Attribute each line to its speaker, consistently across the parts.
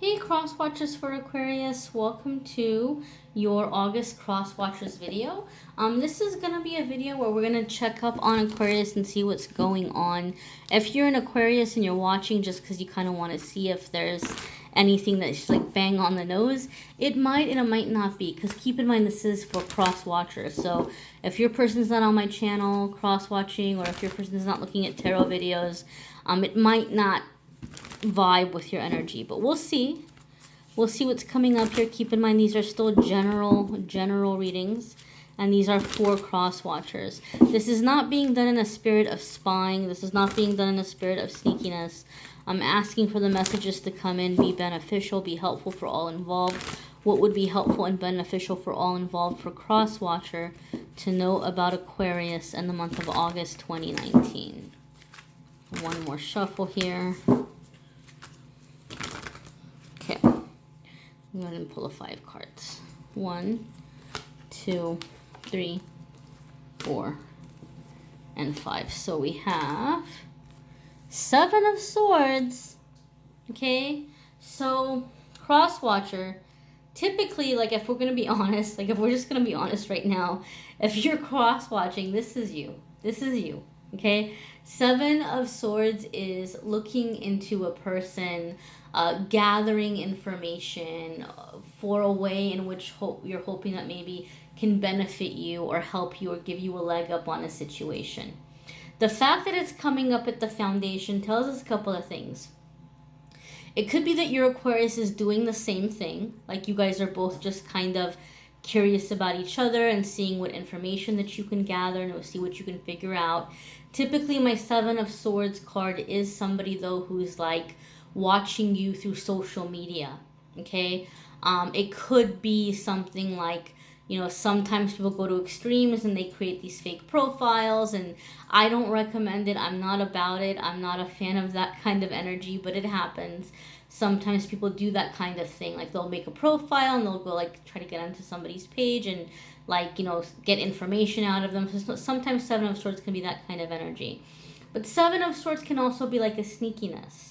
Speaker 1: Hey Crosswatchers for Aquarius, welcome to your August Crosswatchers video. This is going to be a video where we're going to check up on Aquarius and see what's going on. If you're an Aquarius and you're watching just because you kind of want to see if there's anything that's like bang on the nose, it might and it might not be, because keep in mind this is for Crosswatchers. So if your person's not on my channel cross-watching, or if your person's not looking at tarot videos, it might not vibe with your energy, but we'll see what's coming up here. Keep in mind these are still general readings, and these are for cross watchers. This is not being done in a spirit of spying. This is not being done in a spirit of sneakiness. I'm asking for the messages to come in, be beneficial, be helpful for all involved. What would be helpful and beneficial for all involved for cross watcher to know about Aquarius in the month of August 2019. One more shuffle here. Okay, I'm going to pull 5 cards. 1, 2, 3, 4, and 5. So we have 7 of Swords. Okay, so Crosswatcher, typically, like, if we're going to be honest, like if we're just going to be honest right now, if you're cross-watching, this is you. This is you. Okay, 7 of Swords is looking into a person, gathering information for a way in which you're hoping that maybe can benefit you or help you or give you a leg up on a situation. The fact that it's coming up at the foundation tells us a couple of things. It could be that your Aquarius is doing the same thing, like you guys are both just kind of curious about each other and seeing what information that you can gather and see what you can figure out. Typically, my 7 of Swords card is somebody, though, who's like watching you through social media, okay? It could be something like, you know, sometimes people go to extremes and they create these fake profiles, and I don't recommend it. I'm not about it. I'm not a fan of that kind of energy, but it happens. Sometimes people do that kind of thing. Like, they'll make a profile and they'll go, like, try to get onto somebody's page and, like, you know, get information out of them. So sometimes 7 of Swords can be that kind of energy. But 7 of Swords can also be like a sneakiness.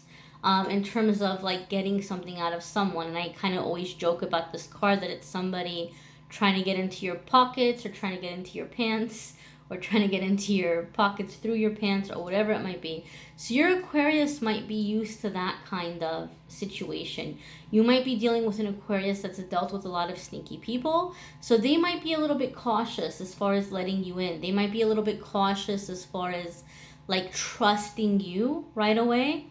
Speaker 1: In terms of like getting something out of someone. And I kind of always joke about this card that it's somebody trying to get into your pockets, or trying to get into your pants, or trying to get into your pockets through your pants, or whatever it might be. So your Aquarius might be used to that kind of situation. You might be dealing with an Aquarius that's dealt with a lot of sneaky people, so they might be a little bit cautious as far as letting you in. They might be a little bit cautious as far as like trusting you right away.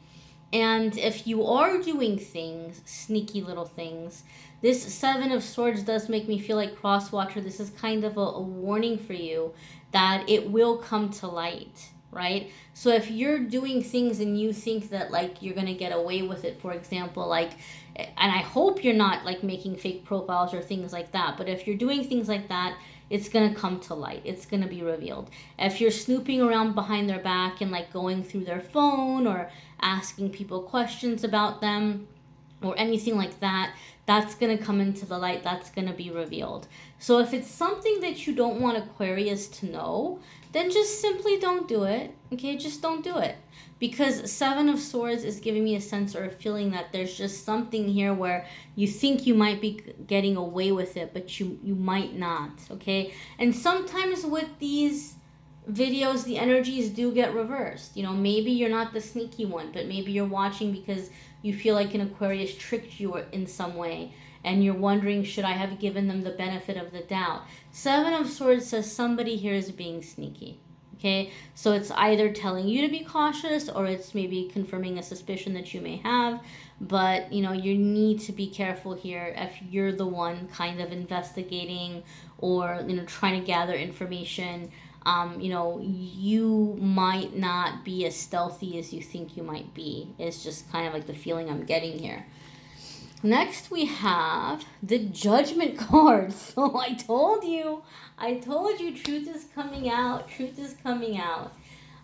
Speaker 1: And if you are doing things, sneaky little things, this 7 of Swords does make me feel like, Crosswatcher, this is kind of a warning for you that it will come to light, right? So if you're doing things and you think that like you're going to get away with it, for example, like, and I hope you're not like making fake profiles or things like that, but if you're doing things like that, it's going to come to light. It's going to be revealed. If you're snooping around behind their back and like going through their phone or asking people questions about them or anything like that, that's going to come into the light. That's going to be revealed. So if it's something that you don't want Aquarius to know, then just simply don't do it. Okay, just don't do it. Because 7 of Swords is giving me a sense or a feeling that there's just something here where you think you might be getting away with it, but you might not, okay? And sometimes with these videos, the energies do get reversed. You know, maybe you're not the sneaky one, but maybe you're watching because you feel like an Aquarius tricked you in some way, and you're wondering, should I have given them the benefit of the doubt? 7 of Swords says somebody here is being sneaky. Okay, so it's either telling you to be cautious, or it's maybe confirming a suspicion that you may have. But, you know, you need to be careful here if you're the one kind of investigating or, you know, trying to gather information. You know, you might not be as stealthy as you think you might be. It's just kind of like the feeling I'm getting here. Next, we have the Judgment card. So I told you, truth is coming out. Truth is coming out.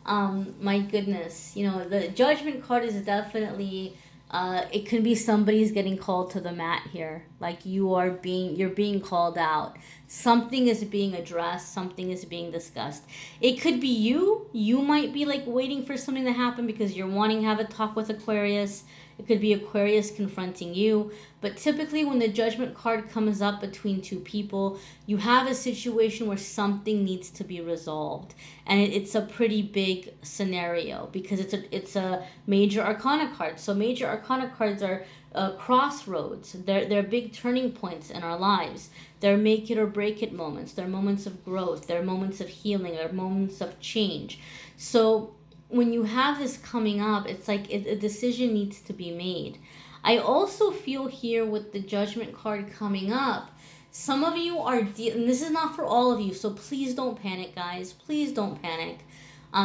Speaker 1: My goodness, you know, the Judgment card is definitely, it could be somebody's getting called to the mat here. Like you're being called out. Something is being addressed. Something is being discussed. It could be you. You might be like waiting for something to happen because you're wanting to have a talk with Aquarius. It could be Aquarius confronting you. But typically when the Judgment card comes up between two people, you have a situation where something needs to be resolved. And it's a pretty big scenario because it's a major arcana card. So major arcana cards are crossroads. They're big turning points in our lives. They're make it or break it moments. They're moments of growth. They're moments of healing. They're moments of change. So when you have this coming up, it's like a decision needs to be made. I also feel here with the Judgment card coming up, some of you are and this is not for all of you, so please don't panic, guys. Please don't panic.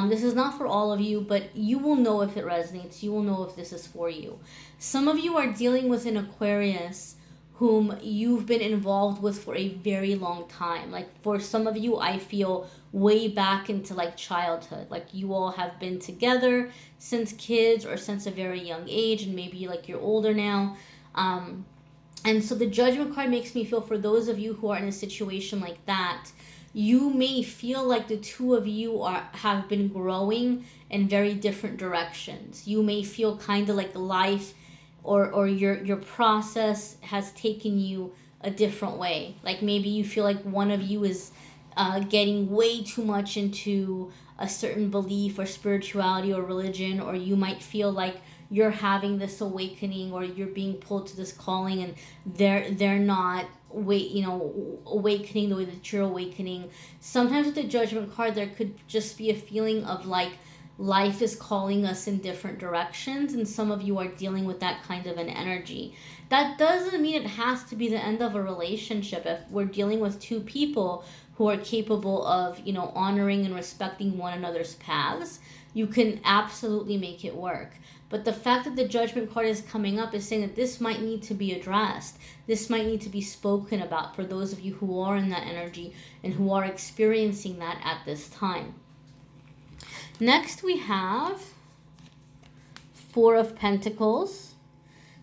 Speaker 1: This is not for all of you, but you will know if it resonates. You will know if this is for you. Some of you are dealing with an Aquarius whom you've been involved with for a very long time. Like for some of you, I feel way back into like childhood. Like you all have been together since kids or since a very young age, and maybe like you're older now. And so the Judgment card makes me feel for those of you who are in a situation like that, you may feel like the two of you have been growing in very different directions. You may feel kind of like life or your process has taken you a different way. Like maybe you feel like one of you is getting way too much into a certain belief or spirituality or religion, or you might feel like you're having this awakening or you're being pulled to this calling and they're not awakening the way that you're awakening. Sometimes with the Judgment card, there could just be a feeling of like life is calling us in different directions, and some of you are dealing with that kind of an energy. That doesn't mean it has to be the end of a relationship. If we're dealing with two people who are capable of, honoring and respecting one another's paths, you can absolutely make it work. But the fact that the Judgment card is coming up is saying that this might need to be addressed. This might need to be spoken about for those of you who are in that energy and who are experiencing that at this time. Next we have Four of Pentacles.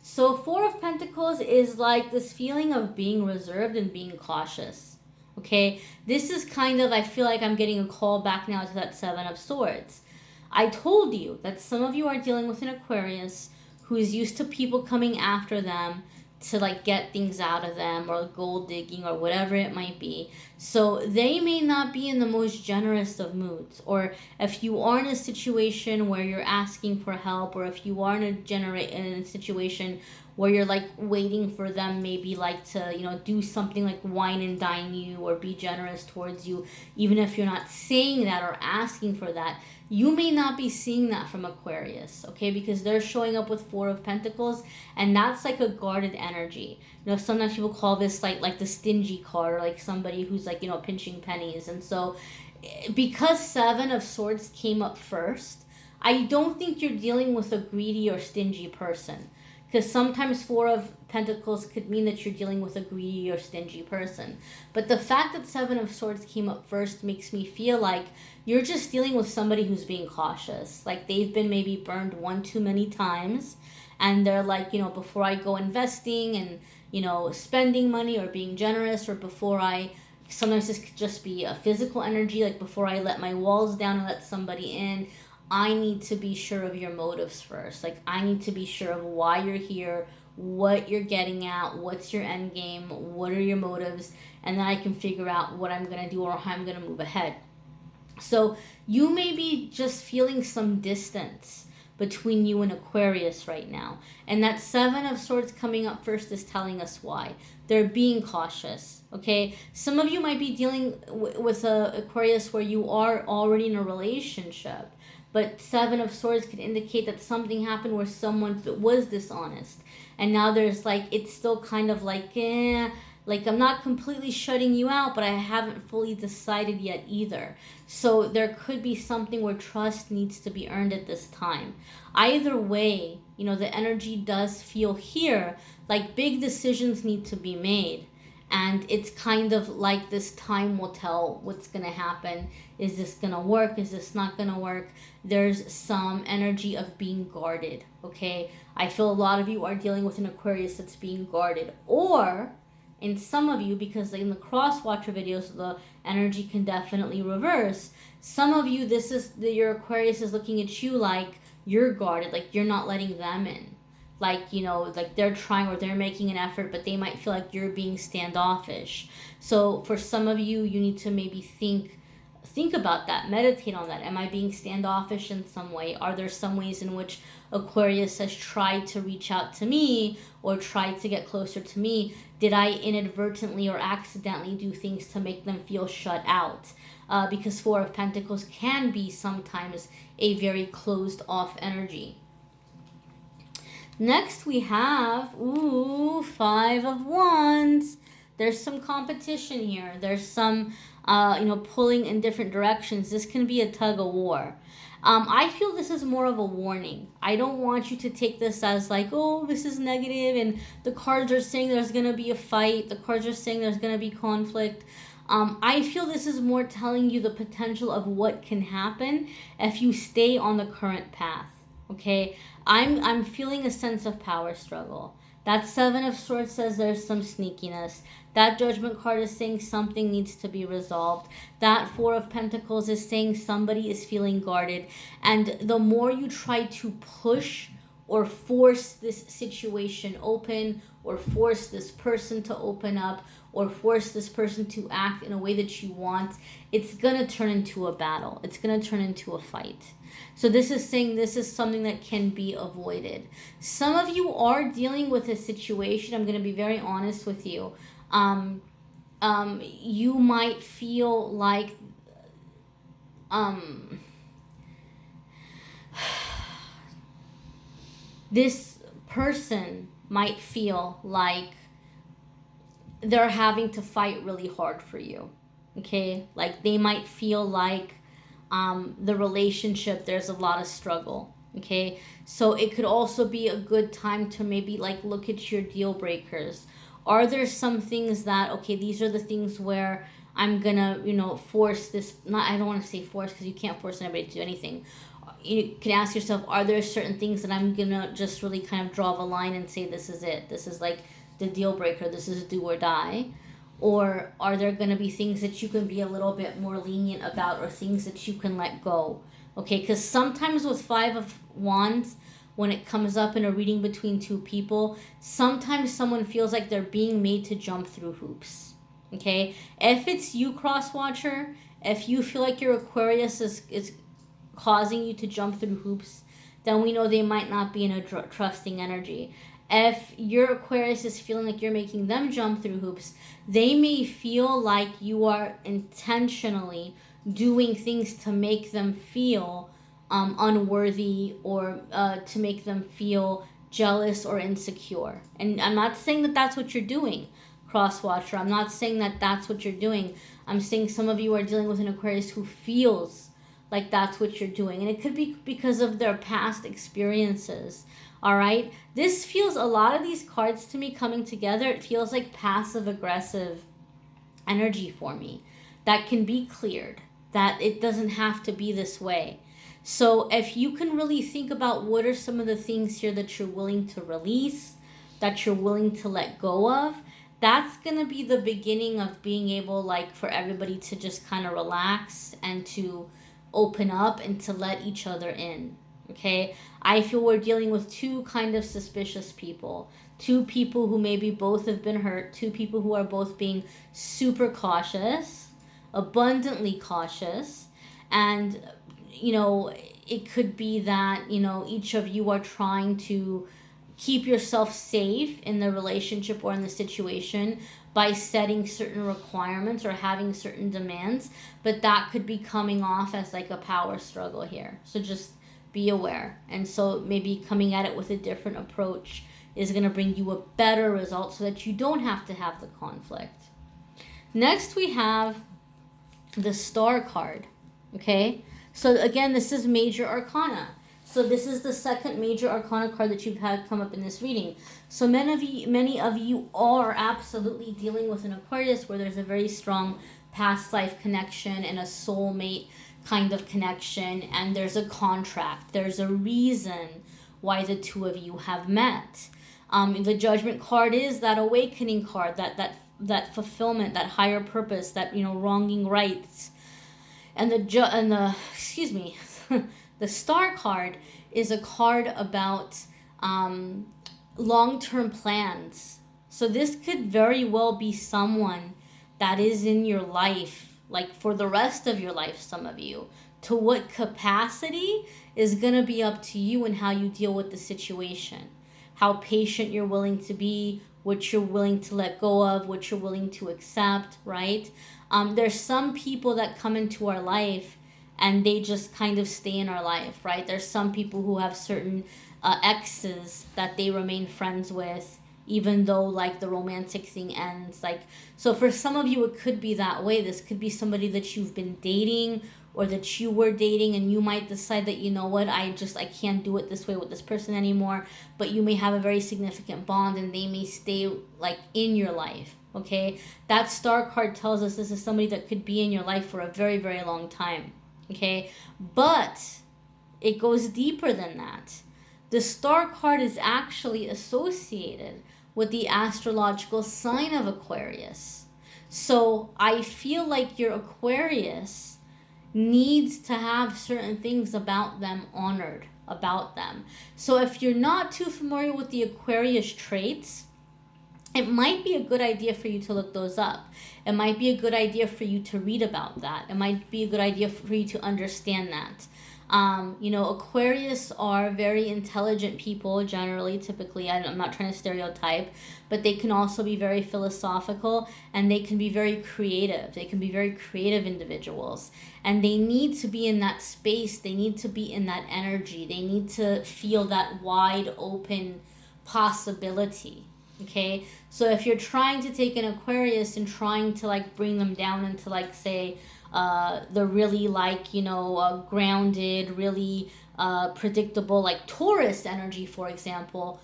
Speaker 1: So Four of Pentacles is like this feeling of being reserved and being cautious. Okay, this is kind of, I feel like I'm getting a call back now to that Seven of Swords. I told you that some of you are dealing with an Aquarius who is used to people coming after them to like get things out of them, or gold digging or whatever it might be. So they may not be in the most generous of moods. Or if you are in a situation where you're asking for help, or if you are in a situation where you're like waiting for them maybe like to do something like wine and dine you or be generous towards you, even if you're not saying that or asking for that, you may not be seeing that from Aquarius, okay? Because they're showing up with Four of Pentacles, and that's like a guarded energy. Sometimes people call this like the stingy card, or like somebody who's like, pinching pennies. And so because Seven of Swords came up first, I don't think you're dealing with a greedy or stingy person. Because sometimes Four of Pentacles could mean that you're dealing with a greedy or stingy person. But the fact that Seven of Swords came up first makes me feel like you're just dealing with somebody who's being cautious. Like they've been maybe burned one too many times. And they're like, before I go investing and, spending money or being generous, or sometimes this could just be a physical energy. Like before I let my walls down and let somebody in, I need to be sure of your motives first. Like I need to be sure of why you're here, what you're getting at, what's your end game, what are your motives, and then I can figure out what I'm going to do or how I'm going to move ahead. So you may be just feeling some distance between you and Aquarius right now. And that Seven of Swords coming up first is telling us why. They're being cautious, okay? Some of you might be dealing with a Aquarius where you are already in a relationship. But Seven of Swords could indicate that something happened where someone was dishonest. And now there's like, it's still kind of like, like I'm not completely shutting you out, but I haven't fully decided yet either. So there could be something where trust needs to be earned at this time. Either way, the energy does feel here like big decisions need to be made. And it's kind of like this time will tell what's going to happen. Is this going to work? Is this not going to work? There's some energy of being guarded, okay? I feel a lot of you are dealing with an Aquarius that's being guarded. Or in some of you, because in the Crosswatcher videos, the energy can definitely reverse. Some of you, your Aquarius is looking at you like you're guarded, like you're not letting them in. like, you know, like they're trying or they're making an effort, but they might feel like you're being standoffish. So for some of you, you need to maybe think about that, meditate on that. Am I being standoffish in some way? Are there some ways in which Aquarius has tried to reach out to me or tried to get closer to me? Did I inadvertently or accidentally do things to make them feel shut out? Because Four of Pentacles can be sometimes a very closed off energy. Next we have, Five of Wands. There's some competition here. There's some, pulling in different directions. This can be a tug of war. I feel this is more of a warning. I don't want you to take this as like, oh, this is negative and the cards are saying there's going to be a fight. The cards are saying there's going to be conflict. I feel this is more telling you the potential of what can happen if you stay on the current path. Okay, I'm feeling a sense of power struggle. That Seven of Swords says there's some sneakiness. That Judgment card is saying something needs to be resolved. That Four of Pentacles is saying somebody is feeling guarded. And the more you try to push or force this situation open, or force this person to open up, or force this person to act in a way that you want, it's going to turn into a battle. It's going to turn into a fight. So this is saying this is something that can be avoided. Some of you are dealing with a situation. I'm going to be very honest with you. You might feel like this person might feel like they're having to fight really hard for you. Okay? Like they might feel like the relationship, there's a lot of struggle. Okay, so it could also be a good time to maybe like look at your deal breakers. Are there some things that, okay, these are the things where I'm gonna, force this, I don't want to say force because you can't force anybody to do anything. You can ask yourself, are there certain things that I'm gonna just really kind of draw the line and say this is it, this is like the deal breaker, this is do or die? Or are there going to be things that you can be a little bit more lenient about, or things that you can let go? Okay, because sometimes with Five of Wands, when it comes up in a reading between two people, sometimes someone feels like they're being made to jump through hoops. Okay, if it's you, Crosswatcher, if you feel like your Aquarius is causing you to jump through hoops, then we know they might not be in a trusting energy. If your Aquarius is feeling like you're making them jump through hoops, they may feel like you are intentionally doing things to make them feel unworthy, or to make them feel jealous or insecure. And I'm not saying that that's what you're doing, Crosswatcher. I'm not saying that that's what you're doing. I'm saying some of you are dealing with an Aquarius who feels like that's what you're doing. And it could be because of their past experiences. All right, this feels, a lot of these cards to me coming together, it feels like passive aggressive energy for me that can be cleared, that it doesn't have to be this way. So if you can really think about what are some of the things here that you're willing to release, that you're willing to let go of, that's going to be the beginning of being able, like, for everybody to just kind of relax and to open up and to let each other in. Okay, I feel we're dealing with two kind of suspicious people. Two people who maybe both have been hurt. Two people who are both being super cautious, abundantly cautious. And, it could be that, each of you are trying to keep yourself safe in the relationship or in the situation by setting certain requirements or having certain demands. But that could be coming off as like a power struggle here. So just be aware. And so maybe coming at it with a different approach is going to bring you a better result so that you don't have to have the conflict. Next we have the Star card. Okay, so again, this is Major Arcana. So this is the second Major Arcana card that you've had come up in this reading. So many of you are absolutely dealing with an Aquarius where there's a very strong past life connection and a soulmate kind of connection, and there's a contract. There's a reason why the two of you have met. The Judgment card is that awakening card, that fulfillment, that higher purpose, that wronging rights. And the Star card is a card about long-term plans. So this could very well be someone that is in your life, like for the rest of your life, some of you. To what capacity is going to be up to you and how you deal with the situation. How patient you're willing to be, what you're willing to let go of, what you're willing to accept, right? There's some people that come into our life and they just kind of stay in our life, right? There's some people who have certain exes that they remain friends with, even though like the romantic thing ends. Like, so for some of you, it could be that way. This could be somebody that you've been dating or that you were dating, and you might decide that, you know what, I can't do it this way with this person anymore. But you may have a very significant bond and they may stay like in your life. Okay, that star card tells us this is somebody that could be in your life for a very, very long time. Okay, but it goes deeper than that. The star card is actually associated with the astrological sign of Aquarius. So I feel like your Aquarius needs to have certain things about them honored about them. So if you're not too familiar with the Aquarius traits, it might be a good idea for you to look those up. It might be a good idea for you to read about that. It might be a good idea for you to understand that. Aquarius are very intelligent people generally, typically. I'm not trying to stereotype, but they can also be very philosophical, and they can be very creative. They can be very creative individuals, and they need to be in that space. They need to be in that energy. They need to feel that wide open possibility. Okay, so if you're trying to take an Aquarius and trying to like bring them down into like, say, the really like, grounded, really predictable like Taurus energy, for example,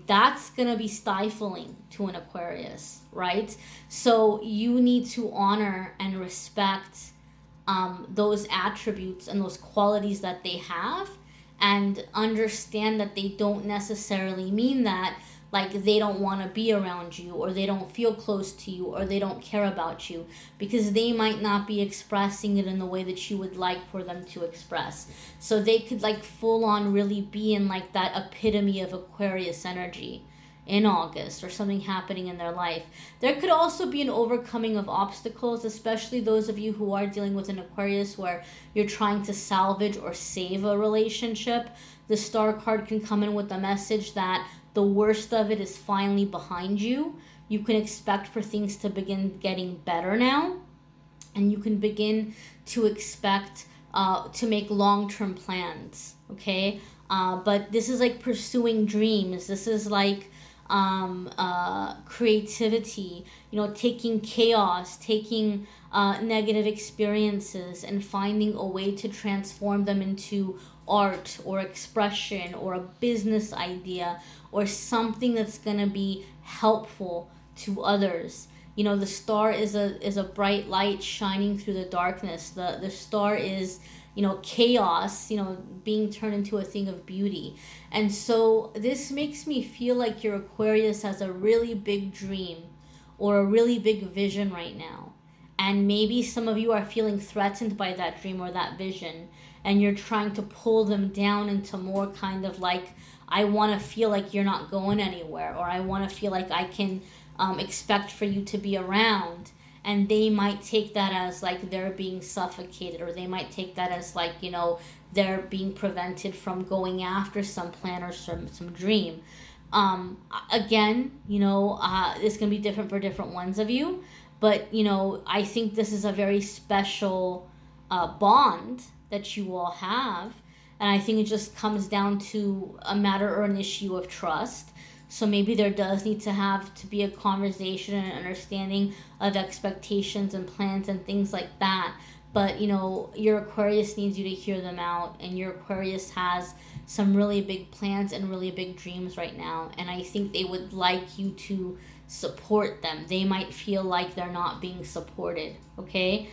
Speaker 1: that's going to be stifling to an Aquarius, right? So you need to honor and respect those attributes and those qualities that they have, and understand that they don't necessarily mean that like they don't want to be around you, or they don't feel close to you, or they don't care about you, because they might not be expressing it in the way that you would like for them to express. So they could like full on really be in like that epitome of Aquarius energy in August, or something happening in their life. There could also be an overcoming of obstacles, especially those of you who are dealing with an Aquarius where you're trying to salvage or save a relationship. The star card can come in with a message that the worst of it is finally behind you. You can expect for things to begin getting better now, and you can begin to expect to make long-term plans, okay? But this is like pursuing dreams. This is like creativity, taking chaos, taking negative experiences and finding a way to transform them into art or expression or a business idea or something that's going to be helpful to others. The star is a bright light shining through the darkness. The star is, chaos, being turned into a thing of beauty. And so this makes me feel like your Aquarius has a really big dream or a really big vision right now. And maybe some of you are feeling threatened by that dream or that vision, and you're trying to pull them down into more kind of like, I want to feel like you're not going anywhere, or I want to feel like I can expect for you to be around. And they might take that as like they're being suffocated, or they might take that as like, they're being prevented from going after some plan or some dream. Again, it's going to be different for different ones of you. But, I think this is a very special bond that you all have. And I think it just comes down to a matter or an issue of trust. So maybe there does need to have to be a conversation and understanding of expectations and plans and things like that. But, your Aquarius needs you to hear them out. And your Aquarius has some really big plans and really big dreams right now. And I think they would like you to support them. They might feel like they're not being supported, okay?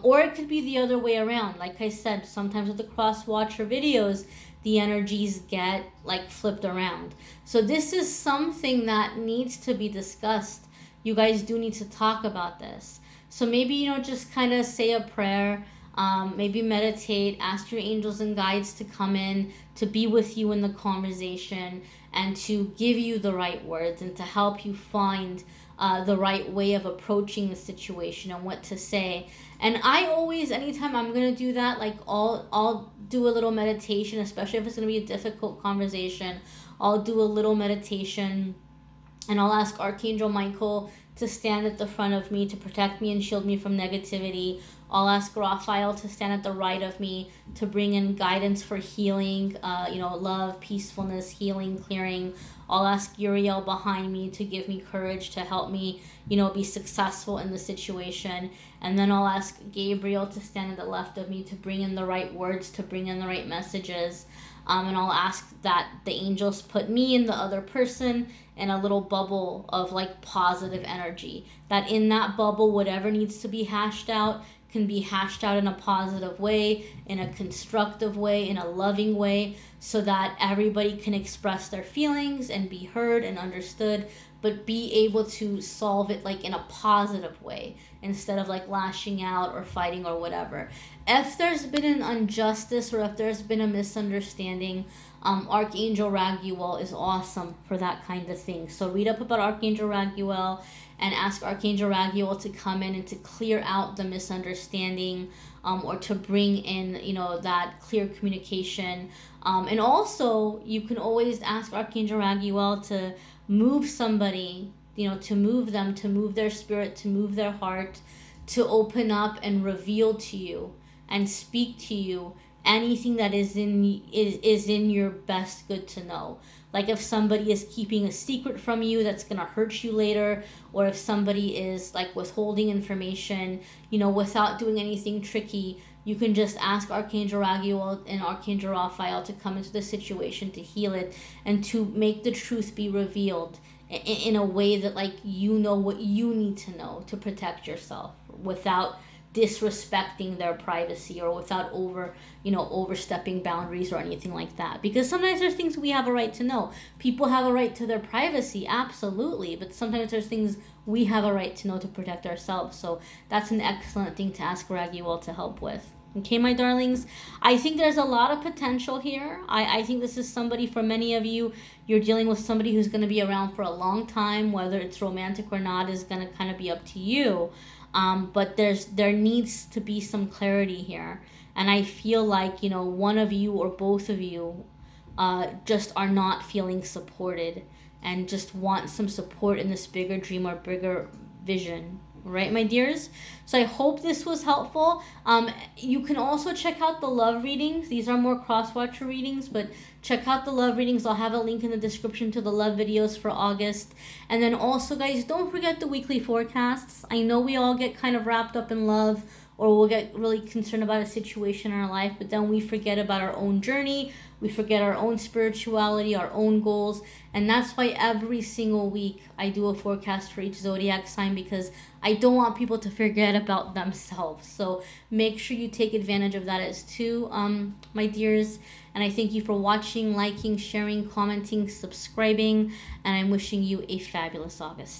Speaker 1: Or it could be the other way around. Like I said, sometimes with the Crosswatcher videos, the energies get like flipped around. So this is something that needs to be discussed. You guys do need to talk about this. So maybe, just kind of say a prayer, maybe meditate, ask your angels and guides to come in, to be with you in the conversation, and to give you the right words and to help you find the right way of approaching the situation and what to say. And I always, anytime I'm gonna do that, like I'll do a little meditation, especially if it's gonna be a difficult conversation. I'll do a little meditation, and I'll ask Archangel Michael to stand at the front of me to protect me and shield me from negativity. I'll ask Raphael to stand at the right of me to bring in guidance for healing, love, peacefulness, healing, clearing. I'll ask Uriel behind me to give me courage to help me, be successful in the situation. And then I'll ask Gabriel to stand at the left of me to bring in the right words, to bring in the right messages. And I'll ask that the angels put me and the other person in a little bubble of like positive energy. That in that bubble, whatever needs to be hashed out can be hashed out in a positive way, in a constructive way, in a loving way, so that everybody can express their feelings and be heard and understood, but be able to solve it like in a positive way instead of like lashing out or fighting or whatever. If there's been an injustice or if there's been a misunderstanding, Archangel Raguel is awesome for that kind of thing. So read up about Archangel Raguel and ask Archangel Raguel to come in and to clear out the misunderstanding, or to bring in, that clear communication. And also, you can always ask Archangel Raguel to move somebody, to move them, to move their spirit, to move their heart, to open up and reveal to you and speak to you anything that is in your best good to know. Like if somebody is keeping a secret from you that's going to hurt you later, or if somebody is like withholding information, without doing anything tricky, you can just ask Archangel Raguel and Archangel Raphael to come into the situation to heal it and to make the truth be revealed in a way that like what you need to know to protect yourself without disrespecting their privacy or without overstepping boundaries or anything like that. Because sometimes there's things we have a right to know. People have a right to their privacy, absolutely, but sometimes there's things we have a right to know to protect ourselves. So that's an excellent thing to ask Raguel to help with. Okay, my darlings, I think there's a lot of potential here. I think this is somebody, for many of you, you're dealing with somebody who's going to be around for a long time. Whether it's romantic or not is going to kind of be up to you. But there needs to be some clarity here. And I feel like, one of you or both of you just are not feeling supported and just want some support in this bigger dream or bigger vision. Right, my dears? So I hope this was helpful. You can also check out the love readings. These are more Crosswatcher readings, but check out the love readings. I'll have a link in the description to the love videos for August. And then also, guys, don't forget the weekly forecasts. I know we all get kind of wrapped up in love, or we'll get really concerned about a situation in our life, but then we forget about our own journey. We forget our own spirituality, our own goals. And that's why every single week I do a forecast for each zodiac sign, because I don't want people to forget about themselves. So make sure you take advantage of that as too, my dears. And I thank you for watching, liking, sharing, commenting, subscribing. And I'm wishing you a fabulous August.